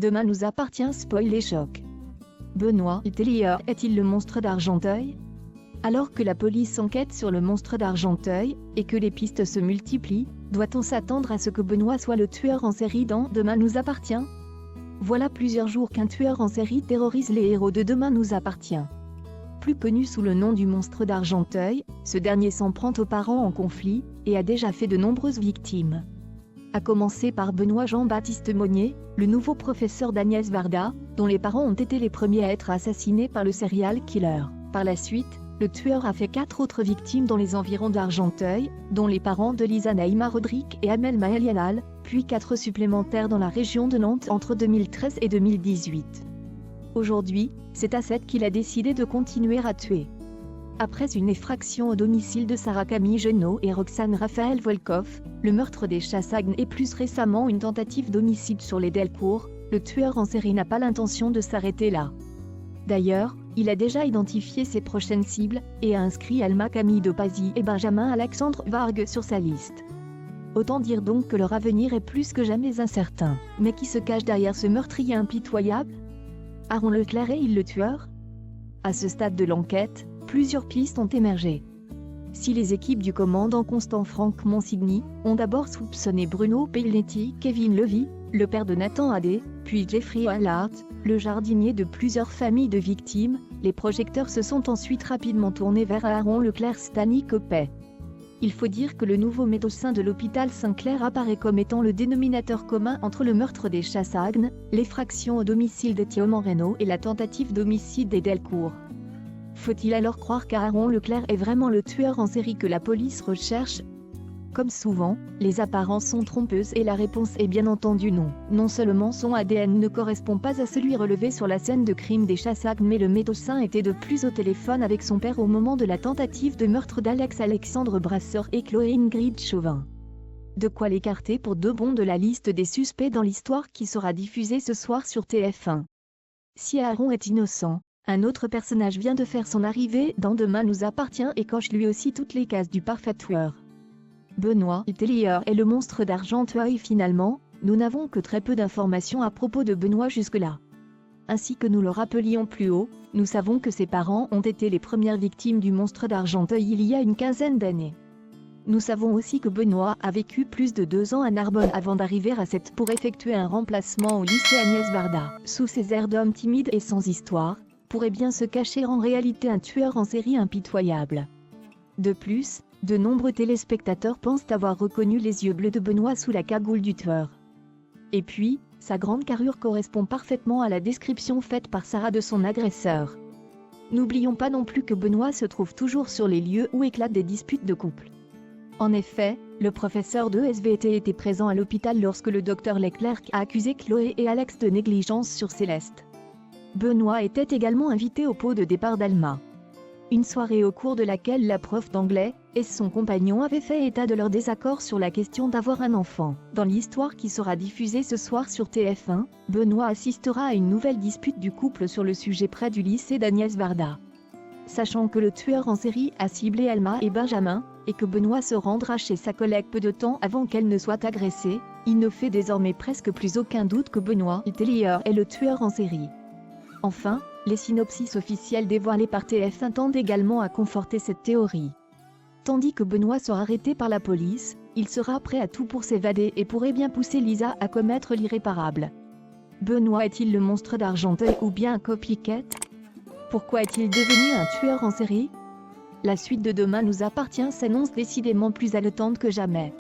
Demain nous appartient spoil et choc. Benoît Tellier est-il le monstre d'Argenteuil? Alors que la police enquête sur le monstre d'Argenteuil, et que les pistes se multiplient, doit-on s'attendre à ce que Benoît soit le tueur en série dans Demain nous appartient? Voilà plusieurs jours qu'un tueur en série terrorise les héros de Demain nous appartient. Plus connu sous le nom du monstre d'Argenteuil, ce dernier s'en prend aux parents en conflit, et a déjà fait de nombreuses victimes. À commencer par Benoît Jean-Baptiste Monnier, le nouveau professeur d'Agnès Varda, dont les parents ont été les premiers à être assassinés par le serial killer. Par la suite, le tueur a fait 4 autres victimes dans les environs d'Argenteuil, dont les parents de Lisa Naïma Rodrigue et Amel Maëlianal, puis 4 supplémentaires dans la région de Nantes entre 2013 et 2018. Aujourd'hui, c'est à 7 qu'il a décidé de continuer à tuer. Après une effraction au domicile de Sarah Camille Genot et Roxane Raphaël Volkov, le meurtre des Chassagne et plus récemment une tentative d'homicide sur les Delcourt, le tueur en série n'a pas l'intention de s'arrêter là. D'ailleurs, il a déjà identifié ses prochaines cibles, et a inscrit Alma Camille de Pazzi et Benjamin Alexandre Vargue sur sa liste. Autant dire donc que leur avenir est plus que jamais incertain. Mais qui se cache derrière ce meurtrier impitoyable? Aaron Leclerc est-il le tueur? À ce stade de l'enquête, plusieurs pistes ont émergé. Si les équipes du commandant Constant Franck Monsigny ont d'abord soupçonné Bruno Pelletti, Kevin Levy, le père de Nathan Adé, puis Jeffrey Allard, le jardinier de plusieurs familles de victimes, les projecteurs se sont ensuite rapidement tournés vers Aaron Leclerc Stani Copet. Il faut dire que le nouveau médecin de l'hôpital Saint-Clair apparaît comme étant le dénominateur commun entre le meurtre des Chassagne, l'effraction au domicile d'Étienne Moreno et la tentative d'homicide des Delcourt. Faut-il alors croire qu'Aaron Leclerc est vraiment le tueur en série que la police recherche? Comme souvent, les apparences sont trompeuses et la réponse est bien entendu non. Non seulement son ADN ne correspond pas à celui relevé sur la scène de crime des Chassagne, mais le médecin était de plus au téléphone avec son père au moment de la tentative de meurtre d'Alex Alexandre Brasseur et Chloé Ingrid Chauvin. De quoi l'écarter pour de bon de la liste des suspects dans l'histoire qui sera diffusée ce soir sur TF1. Si Aaron est innocent, un autre personnage vient de faire son arrivée dans Demain nous appartient et coche lui aussi toutes les cases du parfait tueur. Benoît Tellier est le monstre d'Argenteuil. Finalement, nous n'avons que très peu d'informations à propos de Benoît jusque-là. Ainsi que nous le rappelions plus haut, nous savons que ses parents ont été les premières victimes du monstre d'Argenteuil il y a une quinzaine d'années. Nous savons aussi que Benoît a vécu plus de 2 ans à Narbonne avant d'arriver à Sète pour effectuer un remplacement au lycée Agnès Varda. Sous ses airs d'homme timide et sans histoire, pourrait bien se cacher en réalité un tueur en série impitoyable. De plus, de nombreux téléspectateurs pensent avoir reconnu les yeux bleus de Benoît sous la cagoule du tueur. Et puis, sa grande carrure correspond parfaitement à la description faite par Sarah de son agresseur. N'oublions pas non plus que Benoît se trouve toujours sur les lieux où éclatent des disputes de couple. En effet, le professeur de SVT était présent à l'hôpital lorsque le docteur Leclerc a accusé Chloé et Alex de négligence sur Céleste. Benoît était également invité au pot de départ d'Alma. Une soirée au cours de laquelle la prof d'anglais et son compagnon avaient fait état de leur désaccord sur la question d'avoir un enfant. Dans l'histoire qui sera diffusée ce soir sur TF1, Benoît assistera à une nouvelle dispute du couple sur le sujet près du lycée d'Agnès Varda. Sachant que le tueur en série a ciblé Alma et Benjamin, et que Benoît se rendra chez sa collègue peu de temps avant qu'elle ne soit agressée, il ne fait désormais presque plus aucun doute que Benoît Tellier est le tueur en série. Enfin, les synopsis officiels dévoilés par TF1 tendent également à conforter cette théorie. Tandis que Benoît sera arrêté par la police, il sera prêt à tout pour s'évader et pourrait bien pousser Lisa à commettre l'irréparable. Benoît est-il le monstre d'Argenteuil ou bien un copycat? Pourquoi est-il devenu un tueur en série? La suite de Demain nous appartient s'annonce décidément plus haletante que jamais.